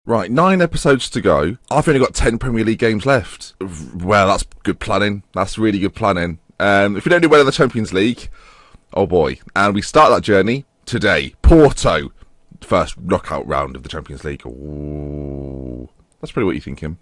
Right, 9 episodes to go. I've only got 10 Premier League games left. Well, that's good planning. That's really good planning. If we don't do well in the Champions League, oh boy. And we start that journey today. Porto, first knockout round of the Champions League. Ooh, that's probably what you're thinking.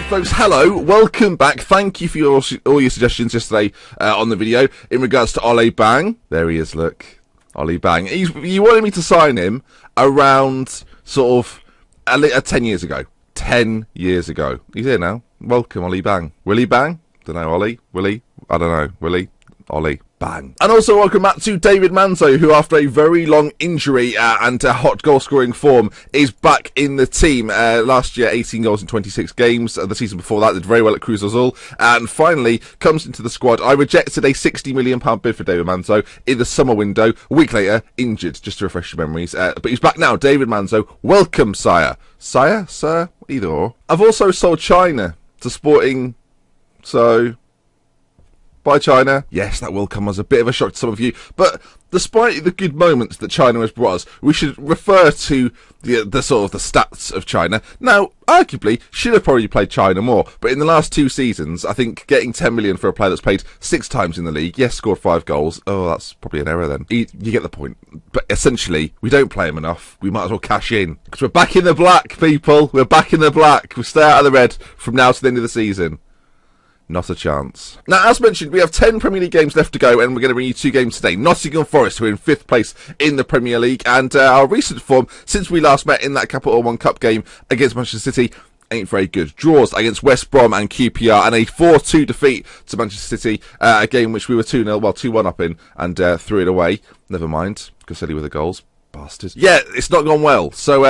Folks, hello, welcome back. Thank you for all your suggestions yesterday on the video in regards to Ole Bang. There he is, look. Ole Bang. You wanted me to sign him around sort of 10 years ago. 10 years ago. He's here now. Welcome, Ole Bang. Willie Bang? Don't know, Ollie? Willie? I don't know. Willie? Ollie? Bang. And also welcome back to David Manzo, who after a very long injury and hot goal scoring form is back in the team. Last year 18 goals in 26 games. The season before that did very well at Cruz Azul and finally comes into the squad. I rejected a £60 million bid for David Manzo in the summer window. A week later, injured, just to refresh your memories. But he's back now. David Manzo, welcome, sire. Sire? Sir? Either or. I've also sold China to Sporting, so... Bye, China. Yes, that will come as a bit of a shock to some of you, but despite the good moments that China has brought us, we should refer to the sort of the stats of China. Now, arguably, should have probably played China more, but in the last 2 seasons, I think getting 10 million for a player that's played 6 times in the league, yes, scored 5 goals. Oh, that's probably an error then. You get the point. But essentially, we don't play him enough. We might as well cash in. Because we're back in the black, people. We're back in the black. We'll stay out of the red from now to the end of the season. Not a chance. Now, as mentioned, we have 10 Premier League games left to go, and we're going to bring you 2 games today. Nottingham Forest, who are in 5th place in the Premier League, and our recent form, since we last met in that Capital One Cup game against Manchester City, ain't very good. Draws against West Brom and QPR, and a 4-2 defeat to Manchester City, a game which we were 2-0, well, 2-1 up in, and threw it away. Never mind, Caselli with the goals. Bastards. Yeah, it's not gone well. So,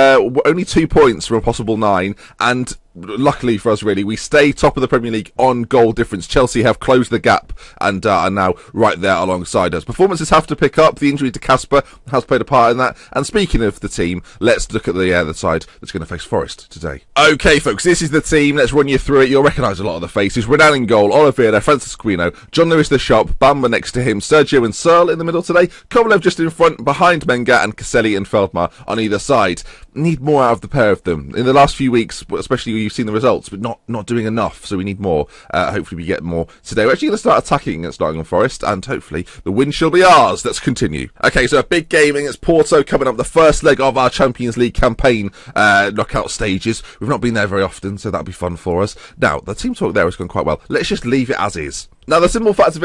only 2 points from a possible 9, and luckily for us, really, we stay top of the Premier League on goal difference. Chelsea have closed the gap and are now right there alongside us. Performances have to pick up. The injury to Casper has played a part in that. And speaking of the team, let's look at the side that's going to face Forest today. Okay, folks, this is the team. Let's run you through it. You'll recognise a lot of the faces. Renan in goal, Oliveira, Francis Aquino, John Lewis the Shop, Bamba next to him, Sergio and Searle in the middle today, Kovalev just in front, behind Menga, and Caselli and Feldmar on either side. Need more out of the pair of them. In the last few weeks, especially you've seen the results, but not doing enough, so we need more. Hopefully we get more today. We're actually going to start attacking against Nottingham Forest, and hopefully the win shall be ours. Let's continue. Okay, so a big game against Porto coming up, the first leg of our Champions League campaign knockout stages. We've not been there very often, so that'll be fun for us. Now, the team talk there has gone quite well. Let's just leave it as is. Now, the simple fact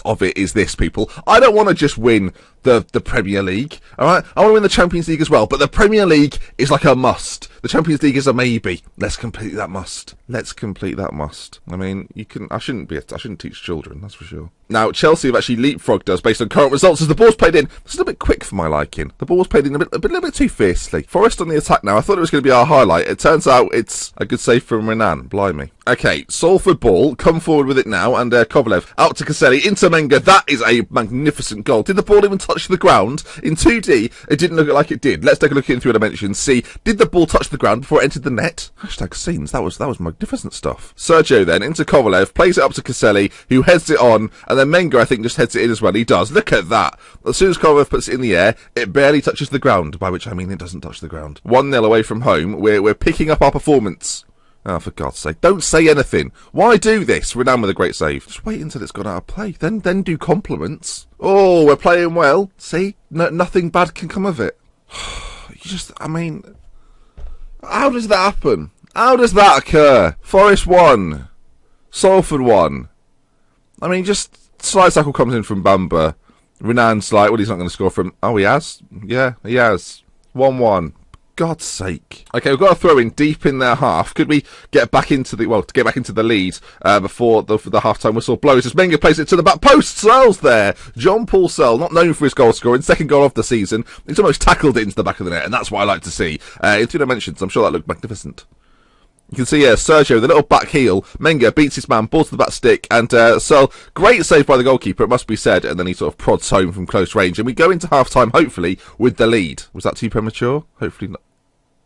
of it is this, people. I don't want to just win the Premier League, alright? I want to win the Champions League as well, but the Premier League is like a must. The Champions League is a maybe. Let's complete that must. Let's complete that must. I mean, I shouldn't teach children, that's for sure. Now, Chelsea have actually leapfrogged us based on current results as the ball's played in. It's a little bit quick for my liking. The ball's played in a little bit too fiercely. Forest on the attack now. I thought it was going to be our highlight. It turns out it's a good save from Renan. Blimey. Okay, Salford ball. Come forward with it now. And Kovalev out to Caselli. Into Menga. That is a magnificent goal. Did the ball even touch the ground? In 2D, it didn't look like it did. Let's take a look at it in 3 dimensions. See, did the ball touch the ground before it entered the net? Hashtag scenes. That was magnificent stuff. Sergio then into Kovalev. Plays it up to Caselli, who heads it on. And then Menga, I think, just heads it in as well. He does. Look at that. As soon as Kovalev puts it in the air, it barely touches the ground, by which I mean it doesn't touch the ground. 1-0 away from home. We're picking up our performance. Oh, for God's sake. Don't say anything. Why do this? Renan with a great save. Just wait until it's gone out of play. Then do compliments. Oh, we're playing well. See? Nothing bad can come of it. I mean, how does that happen? How does that occur? Forest 1. Salford 1. I mean, just slide tackle comes in from Bamba. Renan's like, well, he's not going to score from... Oh, he has? Yeah, he has. 1-1. God's sake. Okay, we've got a throw in deep in their half. Could we get back into the lead before the half-time whistle blows? As Menga plays it to the back post. Searle's there. John Paul Searle, not known for his goal scoring, second goal of the season. He's almost tackled it into the back of the net, and that's what I like to see. In 2 dimensions, I'm sure that looked magnificent. You can see here, Sergio, the little back heel. Menga beats his man, ball to the back stick, and Searle, great save by the goalkeeper, it must be said, and then he sort of prods home from close range, and we go into half-time, hopefully, with the lead. Was that too premature? Hopefully not.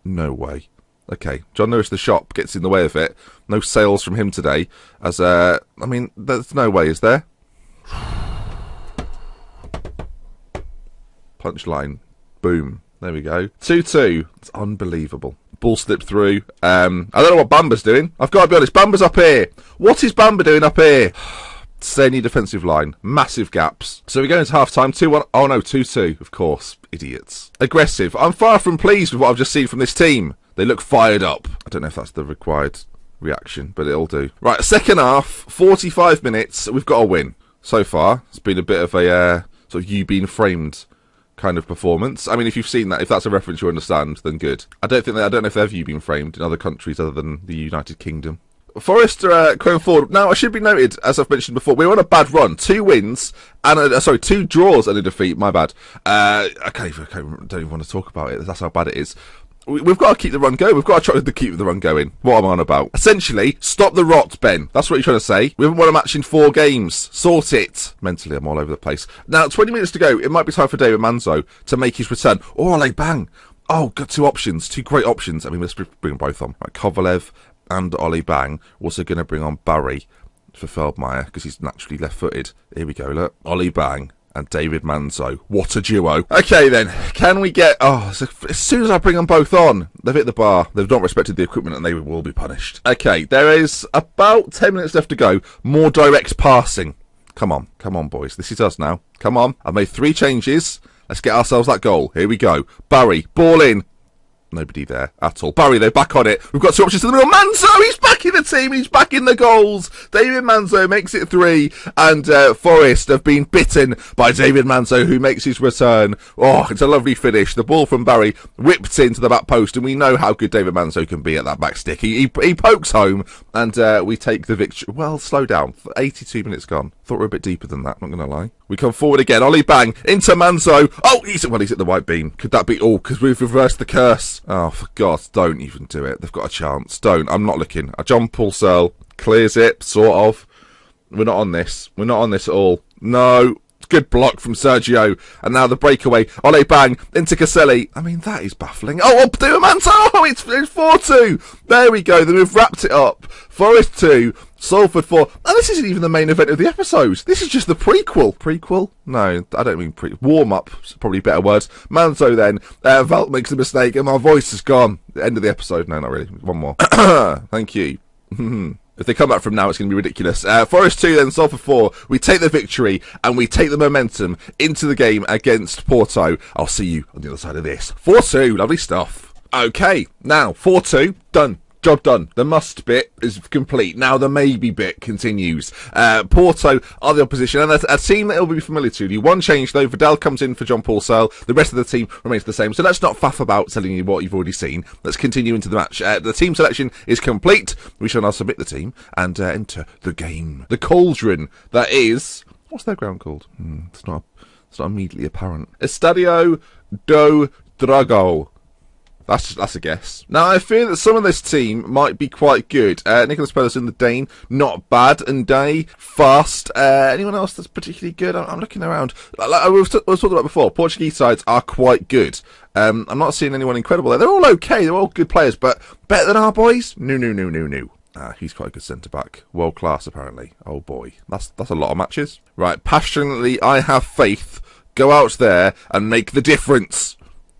No way. Okay, John Lewis, the shop, gets in the way of it. No sales from him today. As I mean, there's no way, is there? Punchline. Boom. There we go. 2-2. It's unbelievable. Ball slipped through. I don't know what Bamba's doing. I've got to be honest. Bamba's up here. What is Bamba doing up here? Stony defensive line. Massive gaps. So we go into half-time. 2-1. Oh, no, 2-2. Of course. Idiots. Aggressive. I'm far from pleased with what I've just seen from this team. They look fired up. I don't know if that's the required reaction, but it'll do. Right, second half. 45 minutes. We've got a win. So far, it's been a bit of a sort of you being framed kind of performance. I mean, if you've seen that, if that's a reference you understand, then good. I don't know if they've ever been framed in other countries other than the United Kingdom. Forest are going forward. Now, I should be noted, as I've mentioned before, we're on a bad run. 2 wins and 2 draws and a defeat. My bad. I don't even want to talk about it. That's how bad it is. We've got to keep the run going. We've got to try to keep the run going. What am I on about? Essentially, stop the rot, Ben. That's what you're trying to say. We haven't won a match in 4 games. Sort it. Mentally, I'm all over the place. Now, 20 minutes to go. It might be time for David Manzo to make his return. Oh, like bang. Oh, got 2 options. 2 great options. I mean, let's bring them both on. Right, Kovalev and Ollie Bang. Also going to bring on Barry for Feldmeier because he's naturally left-footed. Here we go, look. Ollie Bang and David Manzo. What a duo. Okay, then. Can we get... Oh, so as soon as I bring them both on, they've hit the bar. They've not respected the equipment and they will be punished. Okay, there is about 10 minutes left to go. More direct passing. Come on. Come on, boys. This is us now. Come on. I've made 3 changes. Let's get ourselves that goal. Here we go. Barry, ball in. Nobody there at all. Barry, they're back on it. We've got 2 options in the middle. Manzo, he's back in the team. He's back in the goals. David Manzo makes it 3. And Forest have been bitten by David Manzo, who makes his return. Oh, it's a lovely finish. The ball from Barry whipped into the back post. And we know how good David Manzo can be at that back stick. He pokes home. And we take the victory. Well, slow down. 82 minutes gone. Thought we were a bit deeper than that, not going to lie. We come forward again. Ollie Bang into Manzo. Oh, he's at the white beam. Could that be all? Because we've reversed the curse. Oh, for God, don't even do it. They've got a chance. Don't. I'm not looking. John Paul Searle clears it, sort of. We're not on this. We're not on this at all. No. Good block from Sergio. And now the breakaway. Ollie Bang into Caselli. I mean, that is baffling. Oh, David Manzo. Oh, it's 4-2. There we go. Then we've wrapped it up. Forest 2. Salford 4. And this isn't even the main event of the episode. This is just the prequel. Prequel? No, I don't mean warm-up. Probably better words. Manzo then. Valt makes a mistake and my voice is gone. The end of the episode. No, not really. One more. Thank you. If they come back from now, it's going to be ridiculous. Forest 2 then, Salford 4. We take the victory and we take the momentum into the game against Porto. I'll see you on the other side of this. 4-2. Lovely stuff. Okay. Now, 4-2. Done. Job done. The must bit is complete. Now the maybe bit continues. Porto are the opposition, and a team that will be familiar to you. One change though, Vidal comes in for John Paul Searle. The rest of the team remains the same. So let's not faff about telling you what you've already seen. Let's continue into the match. The team selection is complete. We shall now submit the team and enter the game. The cauldron that is... What's their ground called? It's not immediately apparent. Estadio do Dragão. That's a guess. Now, I fear that some of this team might be quite good. Nicholas Pedersen, the Dane, not bad. And Day, fast. Anyone else that's particularly good? I'm looking around. Like I was talking about before, Portuguese sides are quite good. I'm not seeing anyone incredible there. They're all okay. They're all good players, but better than our boys? No. He's quite a good centre-back. World class, apparently. Oh, boy. That's a lot of matches. Right, passionately, I have faith. Go out there and make the difference.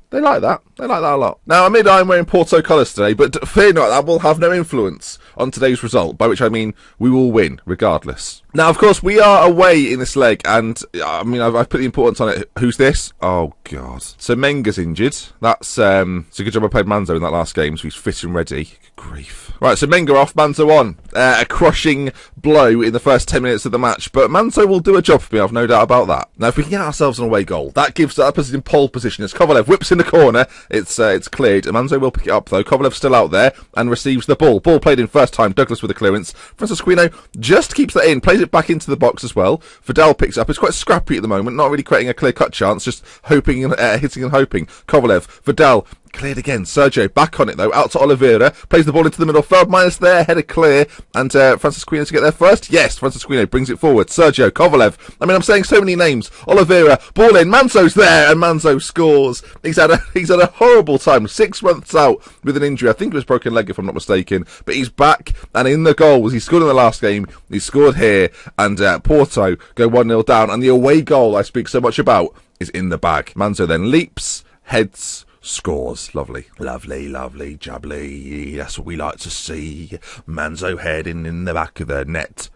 They like that. They like that a lot. Now, admit I'm wearing Porto colours today, but fear not, that will have no influence on today's result, by which I mean we will win, regardless. Now, of course, we are away in this leg, and, I mean, I've put the importance on it. Who's this? Oh, God. So, Menga's injured. That's, it's a good job I played Manzo in that last game, so he's fit and ready. Good grief. Right, so Menga off, Manzo on. A crushing blow in the first 10 minutes of the match, but Manzo will do a job for me, I've no doubt about that. Now, if we can get ourselves an away goal, that gives us in pole position as Kovalev whips in the corner. It's cleared. Manzo will pick it up, though. Kovalev's still out there and receives the ball. Ball played in first time. Douglas with a clearance. Francisquino just keeps that in, plays it back into the box as well. Vidal picks it up. It's quite scrappy at the moment, not really creating a clear-cut chance, just hoping and hitting and hoping. Kovalev, Vidal Cleared again. Sergio back on it though. Out to Oliveira. Plays the ball into the middle. Feldmaier's there. Header clear. And Francisquino to get there first. Yes, Francisquino brings it forward. Sergio, Kovalev. I mean, I'm saying so many names. Oliveira. Ball in. Manzo's there. And Manzo scores. He's had a horrible time. 6 months out with an injury. I think it was broken leg if I'm not mistaken. But he's back. And in the goals. He scored in the last game. He scored here. And Porto go 1-0 down. And the away goal I speak so much about is in the bag. Manzo then leaps, heads, scores. Lovely. Lovely, lovely, jubbly. That's what we like to see. Manzo heading in the back of the net.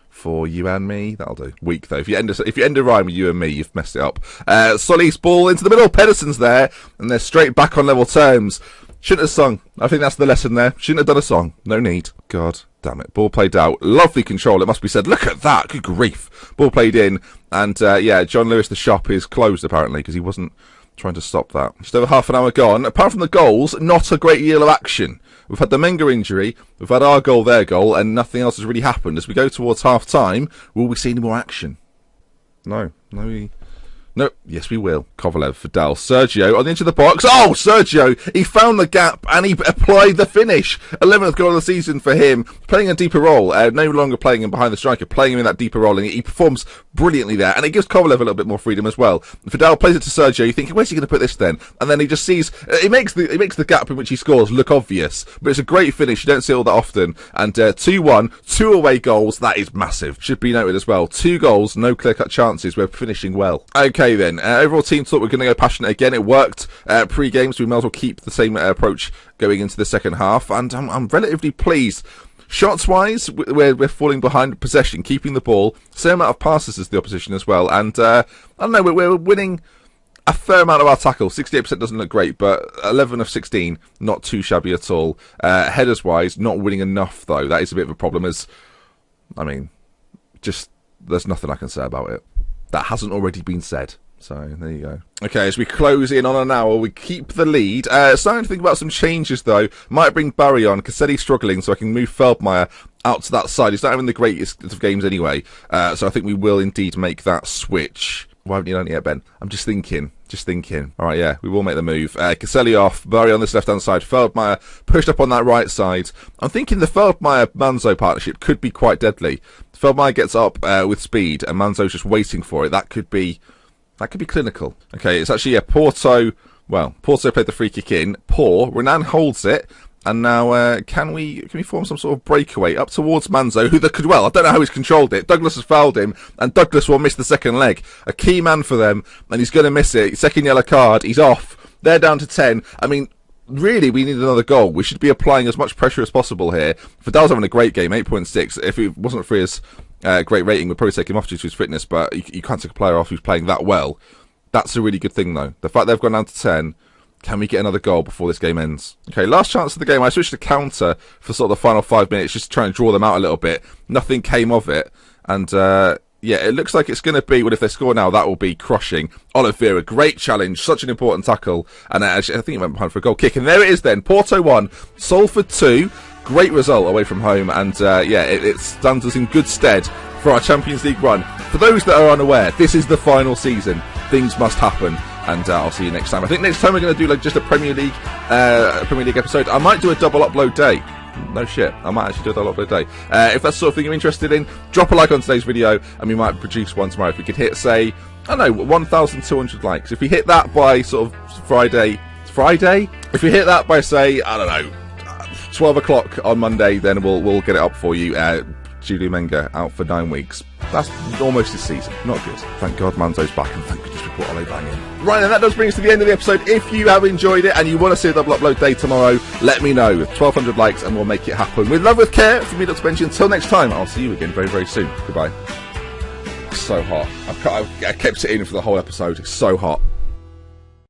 For you and me. That'll do. Weak though. If you end a rhyme with you and me, you've messed it up. Solly's ball into the middle. Pedersen's there. And they're straight back on level terms. Shouldn't have sung. I think that's the lesson there. Shouldn't have done a song. No need. God damn it. Ball played out. Lovely control, it must be said. Look at that. Good grief. Ball played in. And, yeah, John Lewis, the shop, is closed, apparently, because he wasn't trying to stop that. Just over half an hour gone. Apart from the goals, not a great deal of action. We've had the Menga injury. We've had our goal, their goal, and nothing else has really happened. As we go towards half-time, will we see any more action? No. No, yes we will. Kovalev for Dal. Sergio on the edge of the box. Oh, Sergio! He found the gap and he applied the finish. 11th goal of the season for him. Playing a deeper role. No longer playing him behind the striker. Playing him in that deeper role. And he performs brilliantly there. And it gives Kovalev a little bit more freedom as well. Fidel plays it to Sergio. You think, where's he going to put this then? And then he just sees... It makes the gap in which he scores look obvious. But it's a great finish. You don't see it all that often. And 2-1. 2 away goals. That is massive. Should be noted as well. 2 goals. No clear-cut chances. We're finishing well. Okay then. Overall team thought we were going to go passionate again. It worked pre-game, so we might as well keep the same approach going into the second half. And I'm relatively pleased. Shots-wise, we're falling behind possession, keeping the ball. Same amount of passes as the opposition as well. And I don't know, we're winning a fair amount of our tackles. 68% doesn't look great, but 11 of 16, not too shabby at all. Headers-wise, not winning enough, though. That is a bit of a problem. I mean, just there's nothing I can say about it that hasn't already been said. So, there you go. Okay, as we close in on an hour, we keep the lead. Starting to think about some changes, though. Might bring Barry on. Cassetti's struggling, so I can move Feldmaier out to that side. He's not having the greatest of games anyway. So I think we will indeed make that switch. Why haven't you done it yet, Ben? I'm just thinking. All right, yeah, we will make the move. Caselli off, Barry on this left-hand side, Feldmaier pushed up on that right side. I'm thinking the Feldmaier-Manzo partnership could be quite deadly. Feldmaier gets up with speed, and Manzo's just waiting for it. That could be clinical. Okay, it's actually Porto. Well, Porto played the free kick in. Renan holds it, and now can we form some sort of breakaway up towards Manzo, who could well. I don't know how he's controlled it. Douglas has fouled him, and Douglas will miss the second leg. A key man for them, and he's going to miss it. Second yellow card. He's off. They're down to 10. I mean, really, we need another goal. We should be applying as much pressure as possible here. Fidal's having a great game, 8.6. If it wasn't for his great rating, we'd probably take him off due to his fitness, but you can't take a player off who's playing that well. That's a really good thing, though. The fact they've gone down to 10, can we get another goal before this game ends? Okay, last chance of the game. I switched to counter for sort of the final 5 minutes, just to try and draw them out a little bit. Nothing came of it, and yeah, it looks like it's going to be, well, if they score now, that will be crushing. Oliveira, great challenge, such an important tackle, and actually, I think he went behind for a goal kick, and there it is then, Porto 1, Salford 2, great result away from home, and yeah, it stands us in good stead for our Champions League run. For those that are unaware, this is the final season, things must happen, and I'll see you next time. I think next time we're going to do like just a Premier League episode. I might do a double upload day. No shit, I might actually do a double upload day. If that's the sort of thing you're interested in, drop a like on today's video, and we might produce one tomorrow. If we could hit, say, I don't know, 1,200 likes. If we hit that by sort of Friday? If we hit that by, say, I don't know, 12 o'clock on Monday, then we'll get it up for you. Julian Menga out for 9 weeks. That's almost his season. Not good. Thank God Manzo's back, and thank goodness we put Ole Bang in. Right, and that does bring us to the end of the episode. If you have enjoyed it and you want to see a double upload day tomorrow, let me know. 1,200 likes and we'll make it happen. With love, with care, from me, Dr. Benji. Until next time, I'll see you again very, very soon. Goodbye. It's so hot. I kept it in for the whole episode. It's so hot.